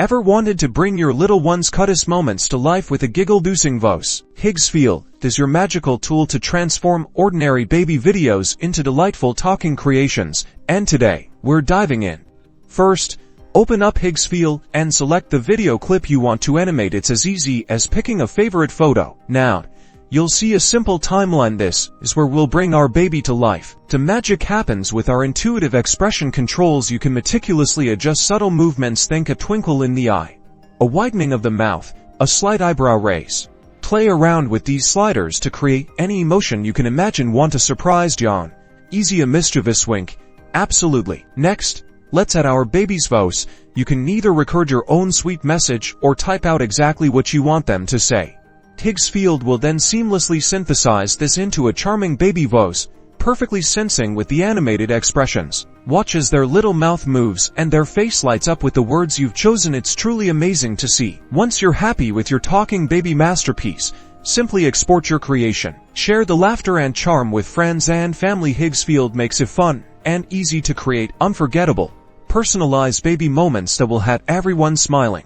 Ever wanted to bring your little one's cutest moments to life with a giggle-inducing voice? Higgsfield is your magical tool to transform ordinary baby videos into delightful talking creations, and today, we're diving in. First, open up Higgsfield and select the video clip you want to animate. It's as easy as picking a favorite photo. Now, you'll see a simple timeline. This is where we'll bring our baby to life. The magic happens with our intuitive expression controls. You can meticulously adjust subtle movements. Think a twinkle in the eye, a widening of the mouth, a slight eyebrow raise. Play around with these sliders to create any emotion you can imagine. Want a surprised yawn? Easy. A mischievous wink? Absolutely. Next, let's add our baby's voice. You can either record your own sweet message or type out exactly what you want them to say. Higgsfield will then seamlessly synthesize this into a charming baby voice, perfectly syncing with the animated expressions. Watch as their little mouth moves and their face lights up with the words you've chosen. It's truly amazing to see. Once you're happy with your talking baby masterpiece, simply export your creation. Share the laughter and charm with friends and family. Higgsfield makes it fun and easy to create unforgettable, personalized baby moments that will have everyone smiling.